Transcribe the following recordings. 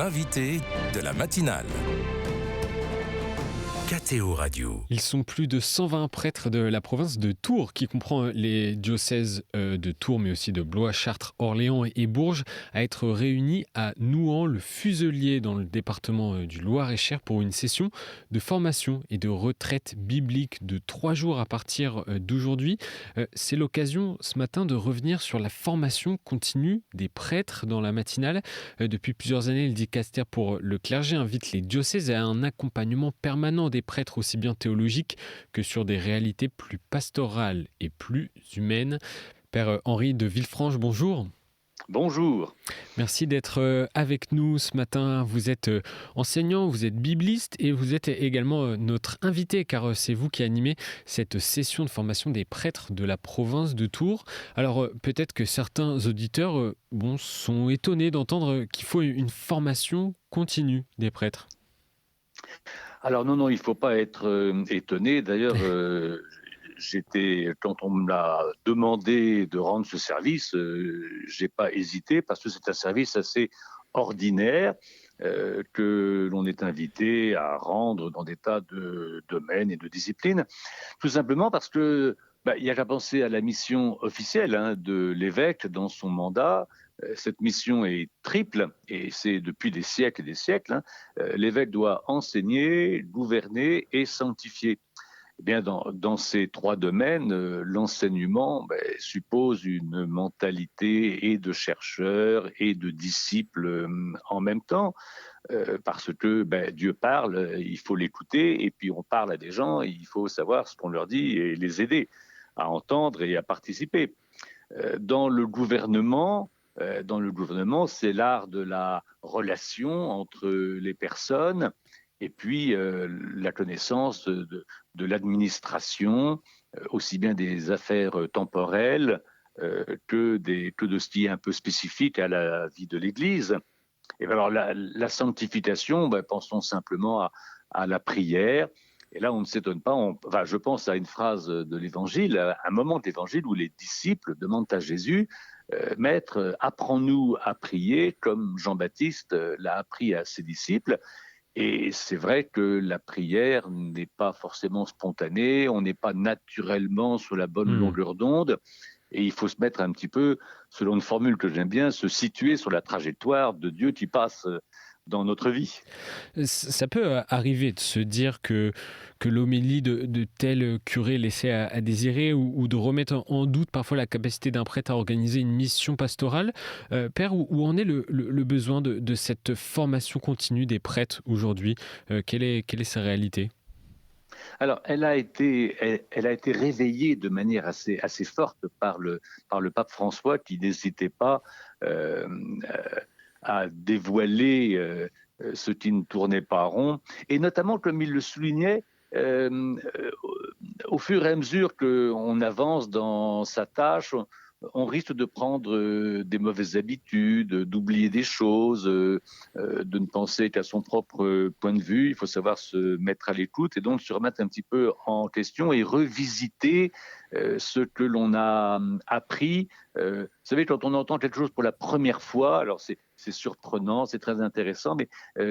l'invité de la matinale. KTO Radio. Ils sont plus de 120 prêtres de la province de Tours, qui comprend les diocèses de Tours, mais aussi de Blois, Chartres, Orléans et Bourges, à être réunis à Nouhans-le-Fuselier, dans le département du Loir-et-Cher, pour une session de formation et de retraite biblique de 3 jours à partir d'aujourd'hui. C'est l'occasion ce matin de revenir sur la formation continue des prêtres dans la matinale. Depuis plusieurs années, le dicaster pour le clergé invite les diocèses à un accompagnement permanent des prêtres, aussi bien théologiques que sur des réalités plus pastorales et plus humaines. Père Henri de Villefranche, bonjour. Bonjour. Merci d'être avec nous ce matin. Vous êtes enseignant, vous êtes bibliste et vous êtes également notre invité, car c'est vous qui animez cette session de formation des prêtres de la province de Tours. Alors peut-être que certains auditeurs sont étonnés d'entendre qu'il faut une formation continue des prêtres. Alors non, il ne faut pas être étonné. D'ailleurs, quand on me l'a demandé de rendre ce service, j'ai pas hésité parce que c'est un service assez ordinaire que l'on est invité à rendre dans des tas de domaines et de disciplines. Tout simplement parce que il y a qu'à penser à la mission officielle de l'évêque dans son mandat. Cette mission est triple et c'est depuis des siècles et des siècles. L'évêque doit enseigner, gouverner et sanctifier. Eh bien, dans ces 3 domaines, l'enseignement suppose une mentalité et de chercheur et de disciple en même temps, parce que Dieu parle, il faut l'écouter, et puis on parle à des gens, il faut savoir ce qu'on leur dit et les aider à entendre et à participer. Dans le gouvernement, c'est l'art de la relation entre les personnes et puis la connaissance de l'administration, aussi bien des affaires temporelles que de ce qui est un peu spécifique à la vie de l'Église. Et alors la sanctification, pensons simplement à la prière. Et là, on ne s'étonne pas. Je pense à une phrase de l'Évangile, à un moment de l'Évangile où les disciples demandent à Jésus, Maître, apprends-nous à prier comme Jean-Baptiste l'a appris à ses disciples. Et c'est vrai que la prière n'est pas forcément spontanée, on n'est pas naturellement sur la bonne longueur d'onde. Et il faut se mettre un petit peu, selon une formule que j'aime bien, se situer sur la trajectoire de Dieu qui passe dans notre vie. Ça peut arriver de se dire que l'homélie de tel curé laissait à désirer ou de remettre en doute parfois la capacité d'un prêtre à organiser une mission pastorale. Père, où en est le besoin de cette formation continue des prêtres aujourd'hui ? Quelle est sa réalité ? Alors, elle a été réveillée de manière assez forte par le pape François, qui n'hésitait pas à dévoiler ce qui ne tournait pas rond. Et notamment, comme il le soulignait, au fur et à mesure qu'on avance dans sa tâche, on risque de prendre des mauvaises habitudes, d'oublier des choses, de ne penser qu'à son propre point de vue. Il faut savoir se mettre à l'écoute et donc se remettre un petit peu en question et revisiter ce que l'on a appris. Vous savez, quand on entend quelque chose pour la première fois, alors c'est surprenant, c'est très intéressant, mais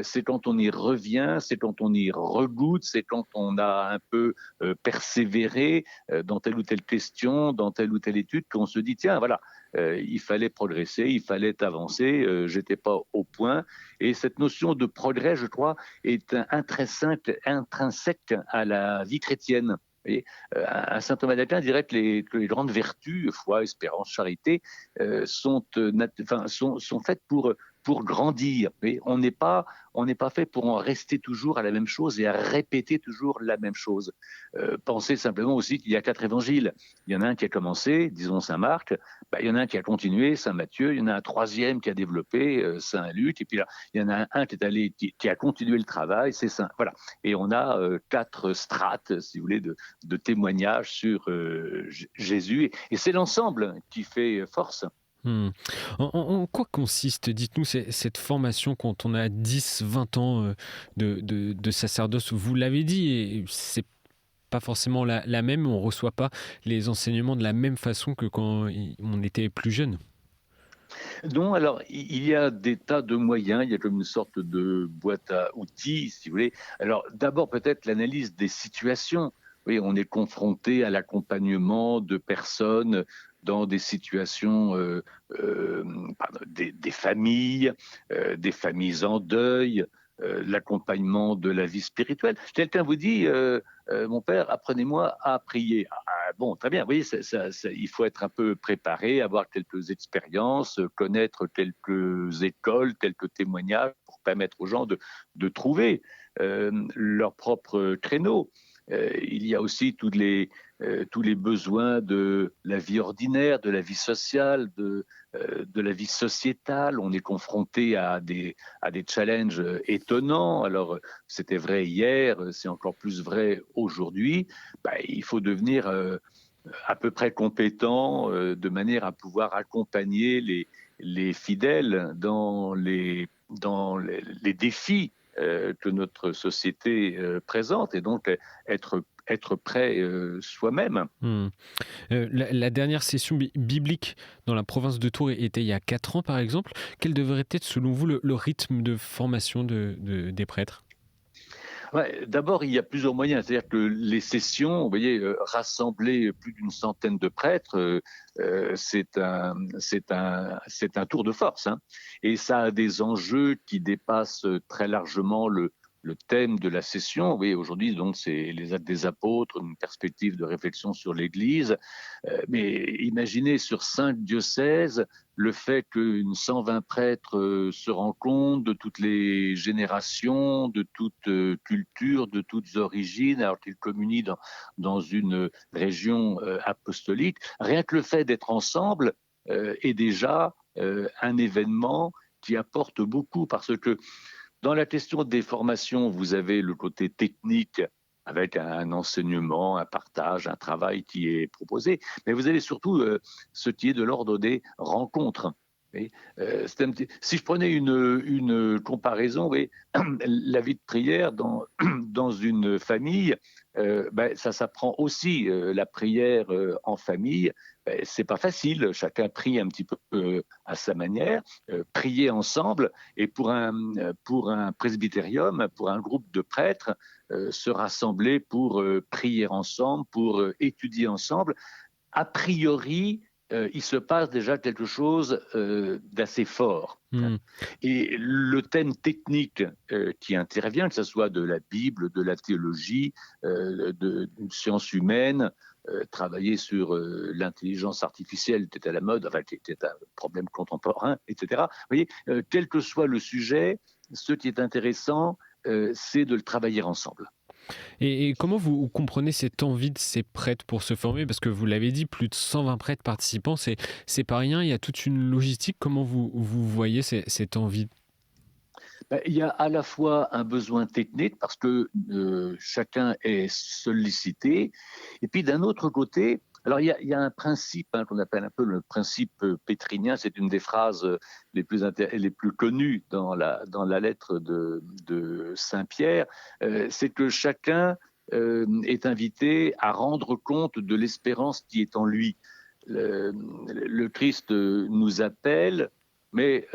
c'est quand on y revient, c'est quand on y regoute, c'est quand on a un peu persévéré dans telle ou telle question, dans telle ou telle étude, qu'on se dit, tiens, voilà, il fallait progresser, il fallait avancer, j'étais pas au point. Et cette notion de progrès, je crois, est intrinsèque à la vie chrétienne. Et, un saint Thomas d'Aquin dirait que les grandes vertus, foi, espérance, charité, sont faites pour grandir. Et on n'est pas fait pour en rester toujours à la même chose et à répéter toujours la même chose. Pensez simplement aussi qu'il y a 4 évangiles. Il y en a un qui a commencé, disons Saint Marc, il y en a un qui a continué, Saint Matthieu, il y en a un 3e qui a développé, Saint Luc, et puis là, il y en a un qui a continué le travail, c'est Saint. Voilà. Et on a 4 strates, si vous voulez, de témoignages sur Jésus. Et c'est l'ensemble qui fait force. En quoi consiste, dites-nous, cette formation quand on a 10-20 ans de sacerdoce ? Vous l'avez dit, et c'est pas forcément la même, on ne reçoit pas les enseignements de la même façon que quand on était plus jeune. Non, alors il y a des tas de moyens, il y a comme une sorte de boîte à outils, si vous voulez. Alors d'abord peut-être l'analyse des situations. Oui, on est confronté à l'accompagnement de personnes dans des situations, euh, des familles en deuil, l'accompagnement de la vie spirituelle. Quelqu'un vous dit, mon père, apprenez-moi à prier. Bon, très bien, oui, il faut être un peu préparé, avoir quelques expériences, connaître quelques écoles, quelques témoignages pour permettre aux gens de trouver leur propre créneau. Il y a aussi tous les besoins de la vie ordinaire, de la vie sociale, de la vie sociétale. On est confronté à des challenges étonnants. Alors, c'était vrai hier, c'est encore plus vrai aujourd'hui. Il faut devenir à peu près compétent de manière à pouvoir accompagner les fidèles dans les défis que notre société présente et donc être prêt soi-même. Hmm. La dernière session biblique dans la province de Tours était il y a 4 ans, par exemple. Quel devrait être, selon vous, le rythme de formation des prêtres? Ouais, d'abord, il y a plusieurs moyens. C'est-à-dire que les sessions, vous voyez, rassembler plus d'une centaine de prêtres, c'est un tour de force. Hein. Et ça a des enjeux qui dépassent très largement le thème de la session. Vous voyez, aujourd'hui, donc, c'est les actes des apôtres, une perspective de réflexion sur l'Église. Mais imaginez sur 5 diocèses, le fait qu'une 120 prêtres se rencontrent de toutes les générations, de toutes cultures, de toutes origines, alors qu'ils communient dans une région apostolique. Rien que le fait d'être ensemble est déjà un événement qui apporte beaucoup parce que dans la question des formations, vous avez le côté technique avec un enseignement, un partage, un travail qui est proposé, mais vous avez surtout ce qui est de l'ordre des rencontres. Si je prenais une comparaison, vous voyez, la vie de prière dans une famille, ça s'apprend aussi. La prière en famille, c'est pas facile. Chacun prie un petit peu à sa manière. Prier ensemble, et pour un presbytérium, pour un groupe de prêtres, se rassembler pour prier ensemble, pour étudier ensemble, a priori, il se passe déjà quelque chose d'assez fort. Hmm. Et le thème technique qui intervient, que ce soit de la Bible, de la théologie, d'une science humaine, travailler sur l'intelligence artificielle était à la mode, enfin, qui était un problème contemporain, etc. Vous voyez, quel que soit le sujet, ce qui est intéressant, c'est de le travailler ensemble. Et comment vous comprenez cette envie de ces prêtres pour se former? Parce que vous l'avez dit, plus de 120 prêtres participants, c'est pas rien, il y a toute une logistique. Comment vous voyez cette envie? Il y a à la fois un besoin technique parce que chacun est sollicité, et puis d'un autre côté, alors il y a un principe qu'on appelle un peu le principe pétrinien, c'est une des phrases les plus connues dans la lettre de Saint Pierre, c'est que chacun est invité à rendre compte de l'espérance qui est en lui. Le Christ nous appelle, mais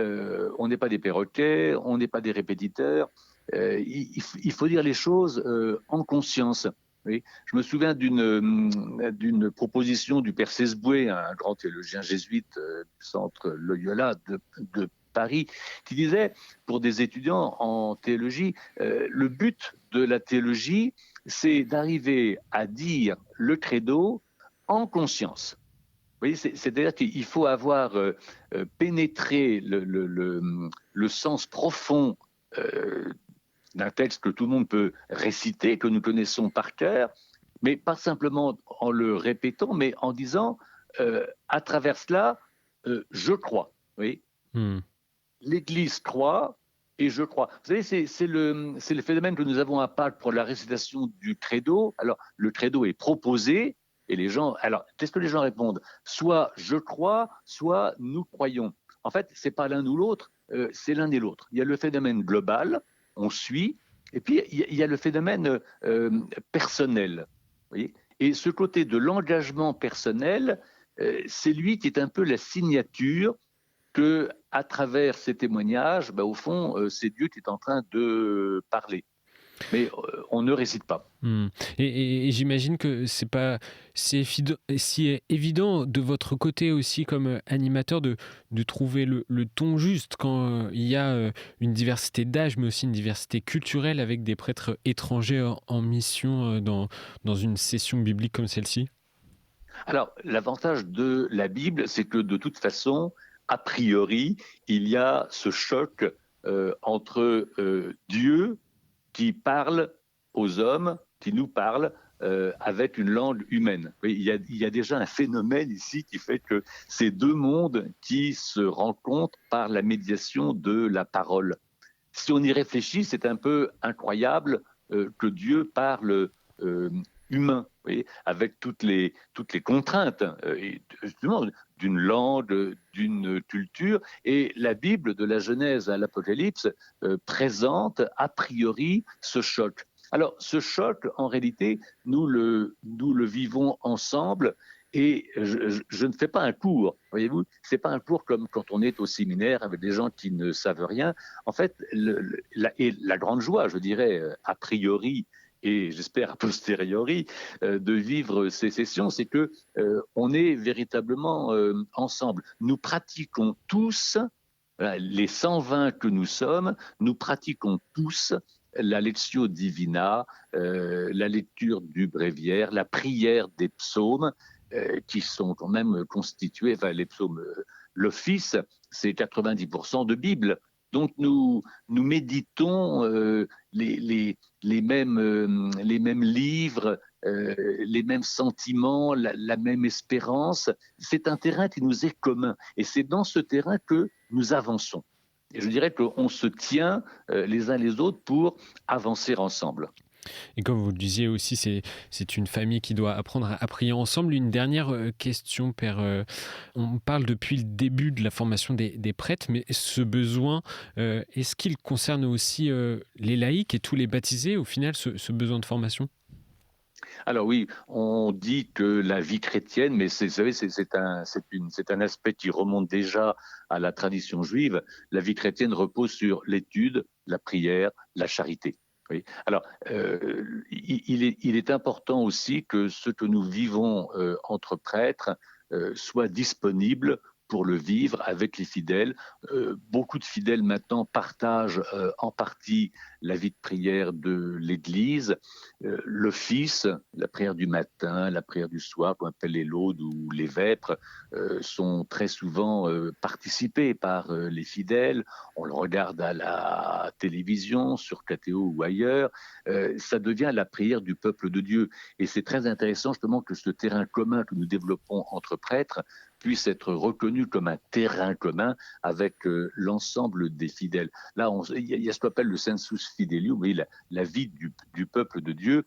on n'est pas des perroquets, on n'est pas des répétiteurs. Il faut dire les choses en conscience. Oui. Je me souviens d'une proposition du père Sesboué, un grand théologien jésuite du centre Loyola de Paris, qui disait, pour des étudiants en théologie, le but de la théologie, c'est d'arriver à dire le credo en conscience. Vous voyez, c'est-à-dire qu'il faut avoir pénétré le sens profond d'un texte que tout le monde peut réciter, que nous connaissons par cœur, mais pas simplement en le répétant, mais en disant à travers cela, je crois. Oui. Hmm. L'Église croit et je crois. Vous savez, c'est le phénomène que nous avons à Pâques pour la récitation du credo. Alors, le credo est proposé et les gens. Alors, qu'est-ce que les gens répondent? Soit je crois, soit nous croyons. En fait, c'est pas l'un ou l'autre, c'est l'un et l'autre. Il y a le phénomène global, on suit, et puis il y a le phénomène personnel. Vous voyez, et ce côté de l'engagement personnel, c'est lui qui est un peu la signature que à travers ces témoignages, au fond, c'est Dieu qui est en train de parler. Mais on ne récite pas. Et j'imagine que c'est pas si évident de votre côté aussi comme animateur de trouver le ton juste quand il y a une diversité d'âge, mais aussi une diversité culturelle avec des prêtres étrangers en mission dans une session biblique comme celle-ci. Alors, l'avantage de la Bible, c'est que de toute façon, a priori, il y a ce choc entre Dieu qui parle aux hommes, qui nous parle avec une langue humaine. Oui, il y a déjà un phénomène ici qui fait que ces deux mondes qui se rencontrent par la médiation de la parole. Si on y réfléchit, c'est un peu incroyable que Dieu parle humain, oui, avec toutes les contraintes justement d'une langue, d'une culture. Et la Bible, de la Genèse à l'Apocalypse, présente a priori ce choc. Alors, ce choc, en réalité, nous le vivons ensemble. Et je ne fais pas un cours, voyez-vous, c'est pas un cours comme quand on est au séminaire avec des gens qui ne savent rien. En fait, la grande joie, je dirais, a priori, et j'espère a posteriori, de vivre ces sessions, c'est que on est véritablement ensemble. Nous pratiquons tous, les 120 que nous sommes, nous pratiquons tous la lectio divina, la lecture du bréviaire, la prière des psaumes, qui sont quand même constitués, enfin les psaumes, l'office, c'est 90% de Bible. Donc nous méditons les mêmes livres, les mêmes sentiments, la même espérance. C'est un terrain qui nous est commun. Et c'est dans ce terrain que nous avançons. Et je dirais qu'on se tient les uns les autres pour avancer ensemble. Et comme vous le disiez aussi, c'est une famille qui doit apprendre à prier ensemble. Une dernière question, Père. On parle depuis le début de la formation des prêtres, mais ce besoin, est-ce qu'il concerne aussi les laïcs et tous les baptisés, au final, ce besoin de formation ? Alors oui, on dit que la vie chrétienne, mais vous savez, c'est un aspect qui remonte déjà à la tradition juive. La vie chrétienne repose sur l'étude, la prière, la charité. Oui. Alors, il est important aussi que ce que nous vivons entre prêtres soit disponible pour le vivre avec les fidèles. Beaucoup de fidèles maintenant partagent en partie la vie de prière de l'Église, l'office, la prière du matin, la prière du soir, qu'on appelle les laudes ou les vêpres, sont très souvent participés par les fidèles. On le regarde à la télévision, sur KTO ou ailleurs. Ça devient la prière du peuple de Dieu. Et c'est très intéressant justement que ce terrain commun que nous développons entre prêtres puisse être reconnu comme un terrain commun avec l'ensemble des fidèles. Là, il y a ce qu'on appelle le sensus fidelium, oui, la vie du peuple de Dieu,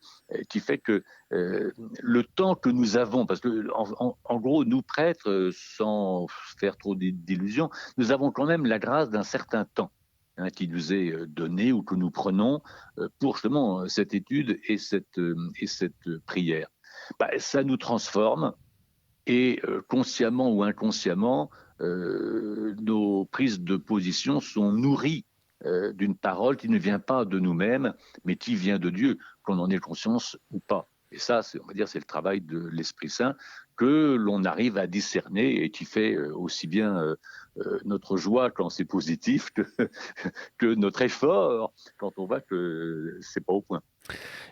qui fait que le temps que nous avons, parce que en gros, nous prêtres, sans faire trop d'illusions, nous avons quand même la grâce d'un certain temps qui nous est donné ou que nous prenons pour justement cette étude et cette prière. Ça nous transforme. Et consciemment ou inconsciemment, nos prises de position sont nourries d'une parole qui ne vient pas de nous-mêmes, mais qui vient de Dieu, qu'on en ait conscience ou pas. Et ça, on va dire, c'est le travail de l'Esprit Saint que l'on arrive à discerner et qui fait aussi bien notre joie quand c'est positif que notre effort quand on voit que c'est pas au point.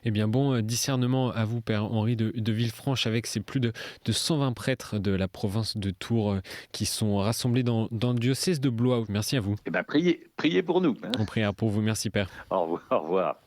Eh bien, bon discernement à vous, Père Henri de Villefranche, avec ces plus de 120 prêtres de la province de Tours qui sont rassemblés dans le diocèse de Blois. Merci à vous. Eh bien, priez pour nous. On priera pour vous. Merci, Père. Au revoir.